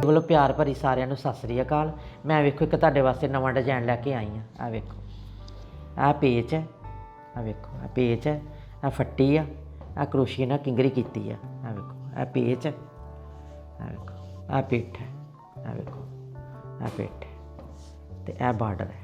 ਵੱਲੋਂ ਪਿਆਰ ਭਰੀ ਸਾਰਿਆਂ ਨੂੰ ਸਤਿ ਸ੍ਰੀ ਅਕਾਲ। ਮੈਂ ਵੇਖੋ ਇੱਕ ਤੁਹਾਡੇ ਵਾਸਤੇ ਨਵਾਂ ਡਿਜ਼ਾਈਨ ਲੈ ਕੇ ਆਈ ਹਾਂ। ਆ ਵੇਖੋ, ਆਹ ਪੇਚ ਹੈ, ਆ ਵੇਖੋ ਆਹ ਪੇਚ ਹੈ, ਆ ਫੱਟੀ ਆ, ਆ ਕਰੋਸ਼ੀਏ ਨਾਲ ਕਿੰਗਰੀ ਕੀਤੀ ਆ। ਆ ਵੇਖੋ ਆਹ ਪੇਚ ਹੈ, ਆ ਵੇਖੋ ਆਹ ਪਿੱਠ ਹੈ, ਆ ਵੇਖੋ ਆਹ ਪਿੱਠ ਹੈ ਤੇ ਇਹ ਬਾਰਡਰ ਹੈ।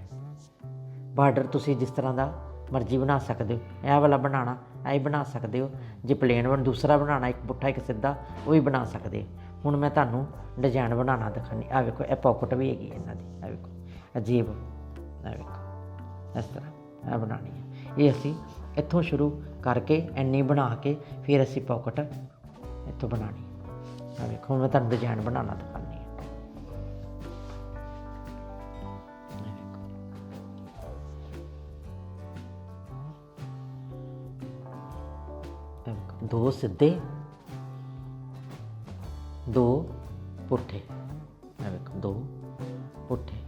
ਬਾਰਡਰ ਤੁਸੀਂ जिस तरह का मर्जी बना सकते हो। यह वाला बनाना यह बना सकते हो, जो प्लेन बन दूसरा बनाना एक पुट्ठा एक सीधा वो भी बना सकते हो। हुण मैं तुहानूं डिजाइन बनाना दिखानी। आ वेखो यह पॉकेट भी हैगी इन्हां दी, आ वेखो अजीब, आ वेखो इस तरह यह बनानी है। ये असीं इत्थों शुरू करके इन्नी बना के फिर असीं पॉकेट इत्थों बनानी। आ वेखो मैं तुहानूं डिजाइन बनाना दिखानी। दो सीधे दो पुट्ठे, देखो दो पुट्ठे,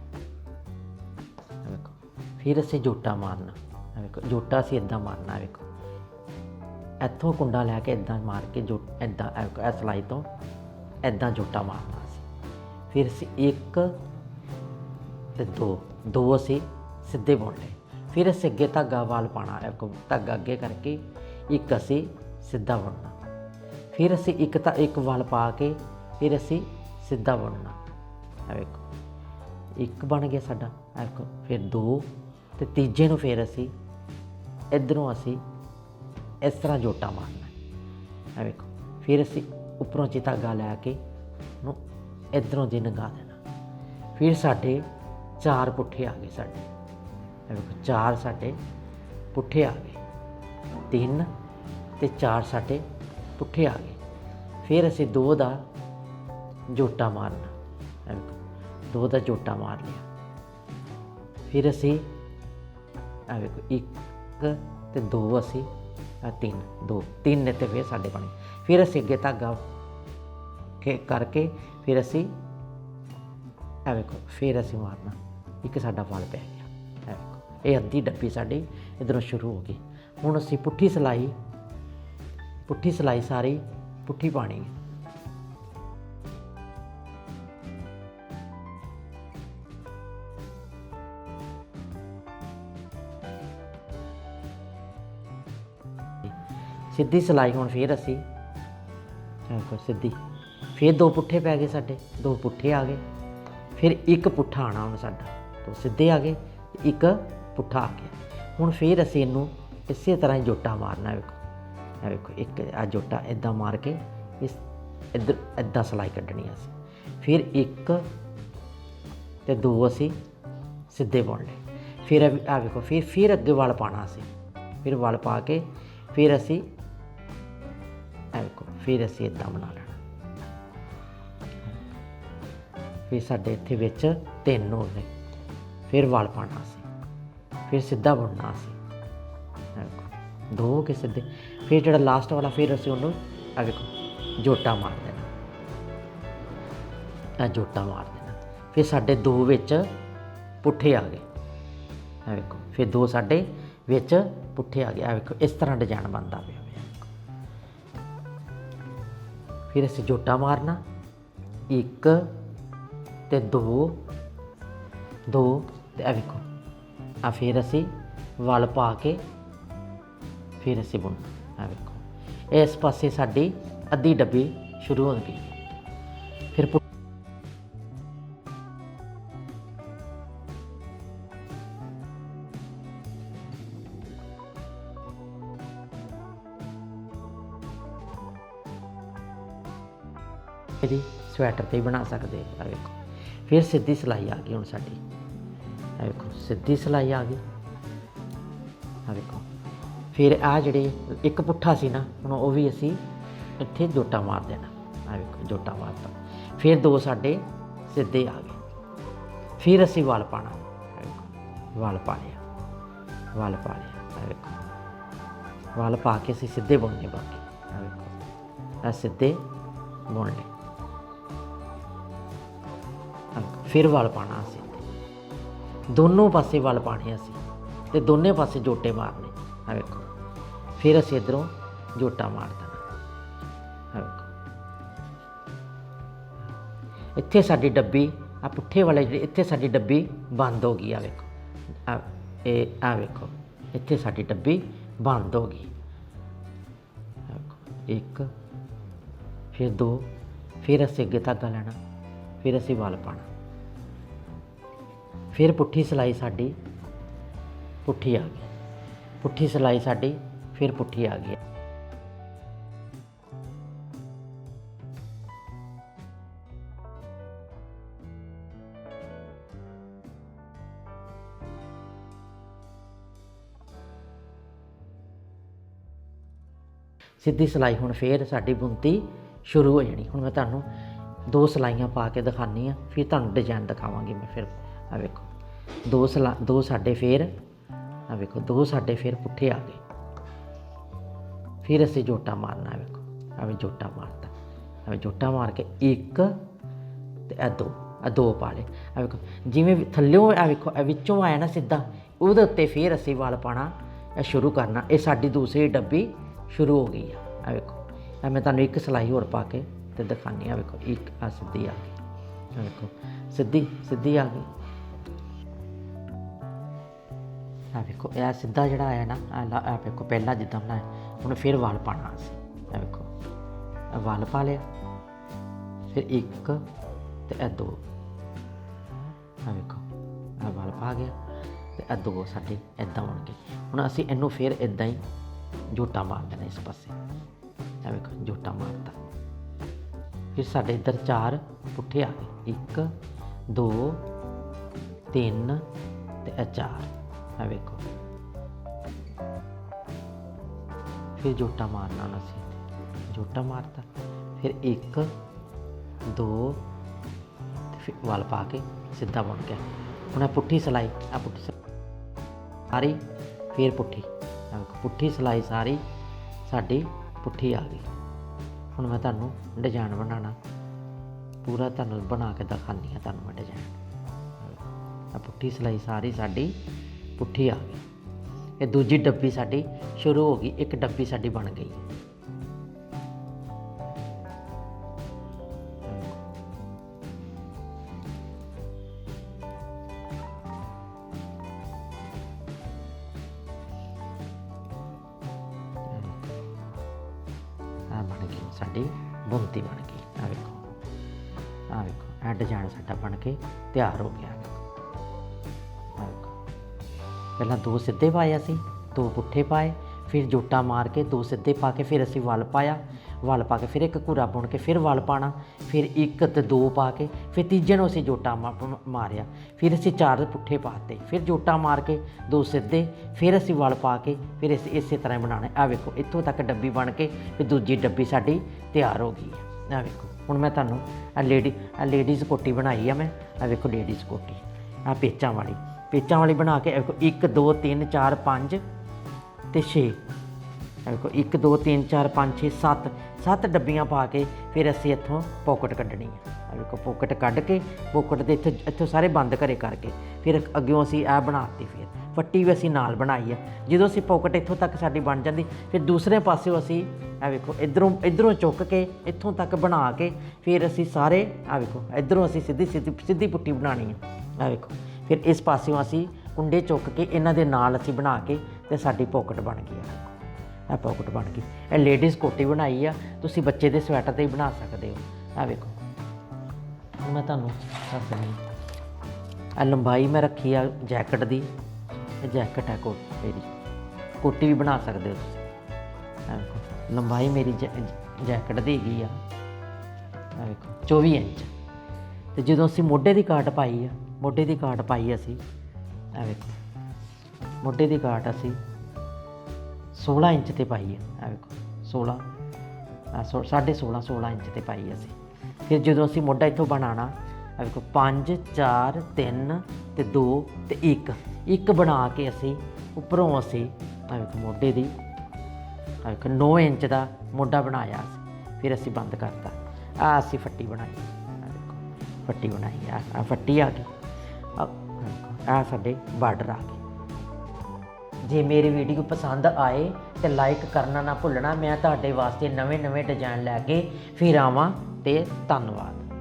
देखो फिर असीं जोटा मारना। देखो जोटा असीं इदां मारना। देखो इत्थों कुंडा लैके इदां मार के जो इदां सिलाई तो इदां जोटा मारना असीं। फिर असीं एक ते दो दो असीं सीधे बुनने। फिर असीं अगे धागा वाल पाना। धागा अगे करके एक असीं सीधा बुनना। फिर असी एक वल पा के फिर असी सीधा बुनना। देखो एक बन गया साडा। देखो फिर दो तो तीजे नूं फिर असी इधरों असी इस तरह जोटा मारना। देखो फिर असी उपरों च धागा लैके इधरों जी नंगा देना। फिर साडे चार पुट्ठे आ गए। साडे देखो चार साडे पुट्ठे आ गए, तीन ते चार साडे पुट्ठे आ गए। फिर असी दो दा जोटा मारना। दो दा जोटा मार लिया। फिर असी देखो एक ते दो असी तीन दो तीन ने ते फिर साडे बने। फिर असी अगे धागा करके फिर असी देखो फिर असी मारना। एक साडा वल पै गया। देखो ये अद्धी डब्बी साडी इधरों शुरू हो गई। हुण असी पुट्ठी सिलाई सारी पुट्ठी पानी है। सीधी सिलाई हुण फिर असी सीधी फिर दो पुट्ठे पै गए साडे, दो पुट्ठे आ गए। फिर एक पुट्ठा आना हुण साडा, तो सीधे आ गए, एक पुट्ठा आ गया। हुण फिर असी इनू इसे तरह ही जोटा मारना। देखो देखो एक आ जोटा इदां मार के इस इधर इदां सिलाई कड्ढनी असीं। फिर एक ते दो असी सीधे बुनने। फिर आ देखो फिर अगे वल पाना असीं। फिर वल पा के फिर असी देखो फिर असी इदां बना लेना। फिर साडे इत्थे विच तीन हो गए। फिर वल पाना असीं, फिर सीधा बुनना असीं। दो हो गए सीधे। फिर जो लास्ट वाला फिर असीं उन्होंने आ देखो जोटा मार देना। आ जोटा मार देना। फिर साडे दो विच पुट्ठे आ गए। आ देखो फिर दो साडे विच पुट्ठे आ गए। आ देखो इस तरह डिजाइन बनता पिया। फिर असीं जोटा मारना। एक ते दो दो ते आ देखो आ फिर असीं वल पा के फिर असीं बुनना। आ देखो इस पासे साडी अद्धी डब्बी शुरू हो गई। फिर स्वेटर ते बना सकते। आ देखो फिर सीधी सिलाई आ गई। हुण साडी आ देखो सीधी सिलाई आ गई। आ देखो फिर आ जिहड़े एक पुट्ठा सी ना हुण वो भी असी इत्थे जोटा मार देना। आ देखो जोटा मारता। फिर दो साडे सीधे आ गए। फिर असी वल पाना। वल पा लिया, वल पा लिया। आ देखो वल पा के असी सीधे बुनने बाकी। आ देखो आ सीधे बुन ले। फिर वल पाना असी, दोनों पासे वल पाने असी ते दोनों पासे जोटे मारने। आ देखो फिर असी इधरों जोटा मार देना। ਇੱਥੇ ਸਾਡੀ ਡੱਬੀ ਆ ਪੁੱਠੇ ਵਾਲੇ ਜਿਹੜੀ ਇੱਥੇ ਸਾਡੀ ਡੱਬੀ ਬੰਦ ਹੋ ਗਈ। ਆ ਵੇਖੋ ਆ ਵੇਖੋ ਇੱਥੇ ਸਾਡੀ ਡੱਬੀ ਬੰਦ ਹੋ ਗਈ। ਇੱਕ ਫਿਰ ਦੋ, ਫਿਰ ਅਸੀਂ ਅੱਗੇ ਧਾਗਾ ਲੈਣਾ, ਫਿਰ ਅਸੀਂ ਵਲ ਪਾਉਣਾ, ਫਿਰ ਪੁੱਠੀ ਸਿਲਾਈ ਸਾਡੀ ਪੁੱਠੀ ਆ ਗਈ, ਪੁੱਠੀ ਸਿਲਾਈ ਸਾਡੀ ਫਿਰ ਪੁੱਠੀ ਆ ਗਈ। ਸਿੱਧੀ ਸਿਲਾਈ ਹੁਣ ਫਿਰ ਸਾਡੀ ਬੁਣਤੀ ਸ਼ੁਰੂ ਹੋ ਜਾਣੀ। ਹੁਣ ਮੈਂ ਤੁਹਾਨੂੰ 2 ਸਿਲਾਈਆਂ ਪਾ ਕੇ ਦਿਖਾਉਂਦੀ ਹਾਂ, ਫਿਰ ਤੁਹਾਨੂੰ ਡਿਜ਼ਾਈਨ ਦਿਖਾਵਾਂਗੀ ਮੈਂ। ਫਿਰ ਆ ਵੇਖੋ 2 ਸਾਡੇ ਫਿਰ ਆ ਵੇਖੋ 2 ਸਾਡੇ ਫਿਰ ਪੁੱਠੇ ਆ ਗਏ। ਫਿਰ ਅਸੀਂ ਜੋਟਾ ਮਾਰਨਾ। ਵੇਖੋ ਐਵੇਂ ਜੋਟਾ ਮਾਰਤਾ, ਐਵੇਂ ਜੋਟਾ ਮਾਰ ਕੇ 1 ਤੇ ਇਹ 2 ਪਾ ਲਏ। ਆ ਵੇਖੋ ਜਿਵੇਂ ਥੱਲਿਓਂ ਆ ਵੇਖੋ ਇਹ ਵਿੱਚੋਂ ਆਇਆ ਨਾ ਸਿੱਧਾ, ਉਹਦੇ ਉੱਤੇ ਫਿਰ ਅਸੀਂ ਵਲ ਪਾਉਣਾ ਸ਼ੁਰੂ ਕਰਨਾ। ਇਹ ਸਾਡੀ ਦੂਸਰੀ ਡੱਬੀ ਸ਼ੁਰੂ ਹੋ ਗਈ ਆ ਵੇਖੋ। ਇਹ ਮੈਂ ਤੁਹਾਨੂੰ 1 ਸਿਲਾਈ ਹੋਰ ਪਾ ਕੇ ਤੇ ਦਿਖਾਉਂਦੀ ਆ। ਵੇਖੋ 1 ਆ ਸਿੱਧੀ ਆ ਗਈ, ਆ ਵੇਖੋ ਸਿੱਧੀ ਆ ਗਈ। ਆ ਵੇਖੋ ਇਹ ਸਿੱਧਾ ਜਿਹੜਾ ਆਇਆ ਨਾ ਆ ਵੇਖੋ ਪਹਿਲਾਂ ਜਿੱਦਾਂ ਬਣਾਇਆ, ਹੁਣ ਫਿਰ ਵਲ ਪਾਉਣਾ ਅਸੀਂ। ਆ ਵੇਖੋ ਵਲ ਪਾ ਲਿਆ, ਫਿਰ 1 ਤੇ ਇਹ 2। ਆ ਵੇਖੋ ਆ ਵਲ ਪਾ ਗਿਆ ਤੇ ਇਹ 2 ਸਾਡੇ ਇੱਦਾਂ ਬਣ ਗਏ। ਹੁਣ ਅਸੀਂ ਇਹਨੂੰ ਫਿਰ ਇੱਦਾਂ ਹੀ ਜੋਟਾ ਮਾਰ ਦੇਣਾ ਇਸ ਪਾਸੇ। ਆ ਵੇਖੋ ਜੋਟਾ ਮਾਰਤਾ, ਫਿਰ ਸਾਡੇ ਇੱਧਰ 4 ਪੁੱਠੇ ਆ ਗਏ, 1 2 3 ਤੇ ਇਹ 4। ਆ ਵੇਖੋ ਫਿਰ ਜੋਟਾ ਮਾਰਨਾ ਹੁਣ ਅਸੀਂ, ਜੋਟਾ ਮਾਰਤਾ, ਫਿਰ 1 2 ਤੇ ਫਿਰ ਵਲ ਪਾ ਕੇ ਸਿੱਧਾ ਬਣ ਗਿਆ। ਹੁਣ ਇਹ ਪੁੱਠੀ ਸਿਲਾਈ, ਆ ਪੁੱਠੀ ਸਾਰੀ ਫਿਰ ਪੁੱਠੀ, ਪੁੱਠੀ ਸਿਲਾਈ ਸਾਰੀ ਸਾਡੀ ਪੁੱਠੀ ਆ ਗਈ। ਹੁਣ ਮੈਂ ਤੁਹਾਨੂੰ ਡਿਜ਼ਾਈਨ ਬਣਾਉਣਾ ਪੂਰਾ ਤੁਹਾਨੂੰ ਬਣਾ ਕੇ ਦਿਖਾਉਂਦੀ ਹਾਂ ਤੁਹਾਨੂੰ ਮੈਂ ਡਿਜ਼ਾਈਨ। ਆ ਪੁੱਠੀ ਸਿਲਾਈ ਸਾਰੀ ਸਾਡੀ ਪੁੱਠੀ ਆ ਗਈ। ਇਹ ਦੂਜੀ ਡੱਬੀ ਸਾਡੀ ਸ਼ੁਰੂ ਹੋ ਗਈ, 1 ਡੱਬੀ ਸਾਡੀ ਬਣ ਗਈ। बन गई साडी बुनती बन गई। आ वेखो आ डिजाइन साडा बन के तैयार हो गया। पहला 2 सीधे पाए असी, 2 पुट्ठे पाए, फिर जोटा मार के 2 सीधे पा के फिर असी वल पाया, वल पा के फिर 1 घूरा बुन के फिर वल पाना, फिर 1 ते 2 पा के फिर तीजे नूं असी जोटा मारिया, फिर असी 4 पुट्ठे पाते, फिर जोटा मार के 2 सीधे, फिर असी वल पा के फिर इस तरह बनाना। आ वेखो इत्थों तक डब्बी बन के फिर दूजी डब्बी साडी तैयार हो गई है। आ वेखो हुण मैं तुहानूं आ लेडीज़ कोटी बनाई है मैं। आ वेखो लेडीज़ कोटी आ पेचां वाली बना के 1 2 3 4 5 ते 6 देखो 1 2 3 4 5 6 7 डब्बियां पा के फिर असी इत्थों पॉकेट कड्ढनी है। देखो पॉकेट कढ़ के पॉकेट दे इत्थों सारे बंद करे करके फिर अग्गों असी आ बनाती, फिर पट्टी भी असी नाल बनाई है। जो असी पॉकेट इत्थों तक साडी बन जाती फिर दूसरे पासों असी आ वेखो इधरों चुक के इत्थों तक बना के फिर असी सारे आ वेखो इधरों असी सीधी पुट्टी बनानी है। आ वेखो फिर इस पासों असी कुंडे चुक के इन्हां दे नाल असी बना के ते साडी पॉकेट बन गई है। आ पॉकेट बन गई। ये लेडीज़ कोटी बनाई आ, तुसी बच्चे दे स्वेटर ते ही बना सकते हो। आ वेखो हुण मैं तुहानूं दस दिंदी आ लंबाई मैं रखी आ जैकेट दी, जैकेट है मेरी कोटी भी बना सकते हो तुसीं। आ वेखो लंबाई मेरी जैकेट दी हैगी आ वेखो 24 इंच। तो जो असीं मोढे दी काट पाई आ, मोढे दी काट पाई असीं आ वेखो मोढे दी काट असीं 16 इंच ते पाई है। आ वेखो 16.5 इंच ते पाई असी। फिर जो असी मोढा इत्थों बनाना आ वेखो 5 4 3 ते 2 ते 1 बना के असी उपरों असी आ वेखो मोढे दी आ वेखो 9 इंच का मोढा बनाया असी। फिर असी बंद करता। आ असी फट्टी बनाई, आ वेखो फट्टी बनाई आ फट्टी आ गई। आ साडे बार्डर आ गए। जे मेरी वीडियो पसंद आए तो लाइक करना ना भुलना। मैं तुहाडे वास्ते नवे डिजाइन लैके फिर आवां ते धन्नवाद।